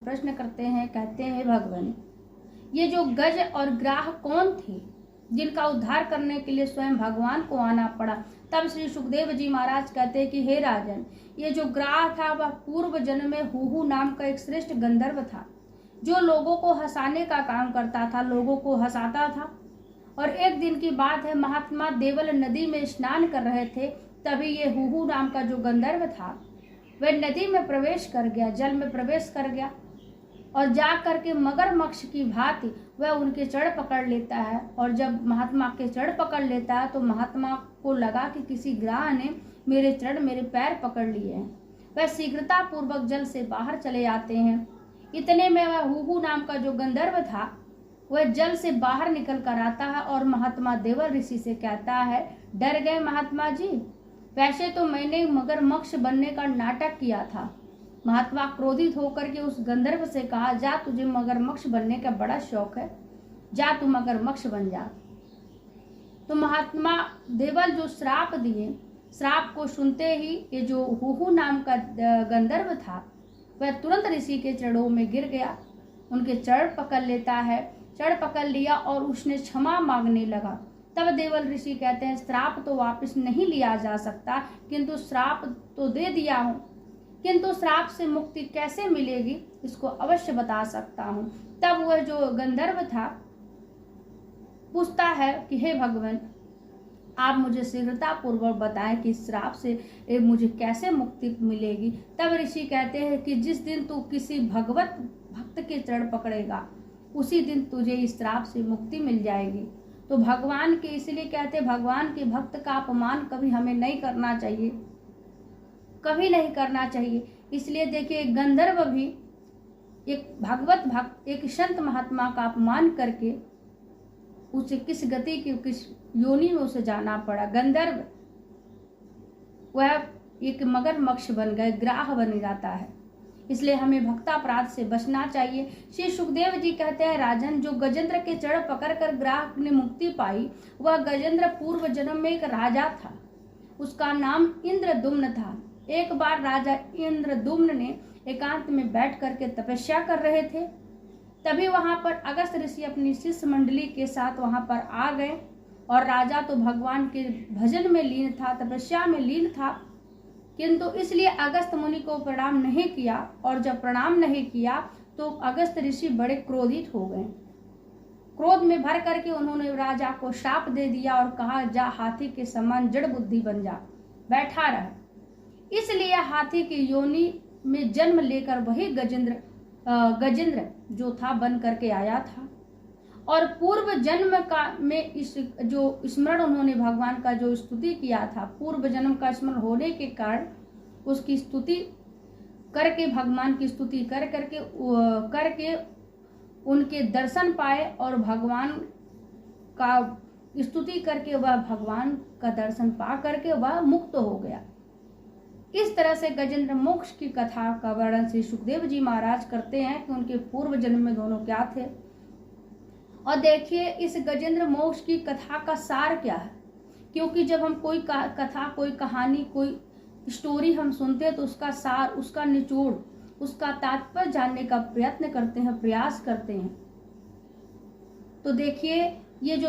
प्रश्न करते हैं, कहते हैं भगवान ये जो गज और ग्राह कौन थे जिनका उद्धार करने के लिए स्वयं भगवान को आना पड़ा। तब श्री सुखदेव जी महाराज कहते हैं कि हे राजन, ये जो ग्राह था वह पूर्व जन्म में हुहु नाम का एक श्रेष्ठ गंधर्व था जो लोगों को हंसाने का काम करता था, लोगों को हंसाता था। और एक दिन की बात है, महात्मा देवल नदी में स्नान कर रहे थे, तभी ये हुहु नाम का जो गंधर्व था वह नदी में प्रवेश कर गया, जल में प्रवेश कर गया और जा करके मगरमच्छ की भांति वह उनके चढ़ पकड़ लेता है। और जब महात्मा के चढ़ पकड़ लेता है तो महात्मा को लगा कि किसी ग्राह ने मेरे पैर पकड़ लिए हैं। वह शीघ्रता पूर्वक जल से बाहर चले आते हैं। इतने में वह हुहु नाम का जो गंधर्व था वह जल से बाहर निकल कर आता है और महात्मा देवल ऋषि से कहता है, डर गए महात्मा जी, वैसे तो मैंने मगरमच्छ बनने का नाटक किया था। महात्मा क्रोधित होकर के उस गंधर्व से कहा, जा तुझे मगरमच्छ बनने का बड़ा शौक है, जा तू मगरमच्छ बन जा। तो महात्मा देवल जो श्राप दिए, श्राप को सुनते ही ये जो हुहु नाम का गंधर्व था वह तुरंत ऋषि के चरणों में गिर गया, उनके चरण पकड़ लेता है, चरण पकड़ लिया और उसने क्षमा मांगने लगा। तब देवल ऋषि कहते हैं, श्राप तो वापस नहीं लिया जा सकता, किंतु श्राप तो दे दिया हूं, किंतु श्राप से मुक्ति कैसे मिलेगी इसको अवश्य बता सकता हूं। तब वह जो गंधर्व था पूछता है कि हे भगवान, आप मुझे शीघ्रता पूर्वक बताएं कि श्राप से मुझे कैसे मुक्ति मिलेगी। तब ऋषि कहते हैं कि जिस दिन तू किसी भगवत भक्त के चरण पकड़ेगा उसी दिन तुझे इस श्राप से मुक्ति मिल जाएगी। तो भगवान के इसलिए कहते हैं, भगवान के भक्त का अपमान कभी हमें नहीं करना चाहिए, कभी नहीं करना चाहिए। इसलिए देखिए, गंधर्व भी एक भगवत भक्त, एक संत महात्मा का अपमान करके उसे किस गति की, किस योनि में उसे जाना पड़ा। गंधर्व वह एक मगरमच्छ बन गए, ग्राह बन जाता है। इसलिए हमें भक्तापराध से बचना चाहिए। श्री सुखदेव जी कहते हैं, राजन, जो गजेंद्र के चरण पकड़कर ग्राह ने मुक्ति पाई वह गजेंद्र पूर्व जन्म में एक राजा था, उसका नाम इंद्रदुम्न था। एक बार राजा इंद्रदुम्न ने एकांत में बैठ करके तपस्या कर रहे थे, तभी वहां पर अगस्त ऋषि अपनी शिष्य मंडली के साथ वहां पर आ गए। और राजा तो भगवान के भजन में लीन था, तपस्या में लीन था, किंतु इसलिए अगस्त मुनि को प्रणाम नहीं किया। और जब प्रणाम नहीं किया तो अगस्त ऋषि बड़े क्रोधित हो गए। क्रोध में भर करके उन्होंने राजा को शाप दे दिया और कहा, जा हाथी के समान जड़ बुद्धि बन जा, बैठा रह। इसलिए हाथी की योनि में जन्म लेकर वही गजेंद्र जो था बन करके आया था। और पूर्व जन्म का में इस जो स्मरण उन्होंने भगवान का जो स्तुति किया था, पूर्व जन्म का स्मरण होने के कारण उसकी स्तुति करके, भगवान की स्तुति करके उनके दर्शन पाए और भगवान का स्तुति करके वह भगवान का दर्शन पा करके वह मुक्त हो गया। इस तरह से गजेंद्र मोक्ष की कथा का वर्णन श्री सुखदेव जी महाराज करते हैं कि उनके पूर्व जन्म में दोनों क्या थे। और देखिए, इस गजेंद्र मोक्ष की कथा का सार क्या है, क्योंकि जब हम कोई कथा, कोई कहानी, कोई स्टोरी हम सुनते हैं तो उसका सार, उसका निचोड़, उसका तात्पर्य जानने का प्रयत्न करते हैं, प्रयास करते हैं। तो देखिए, ये जो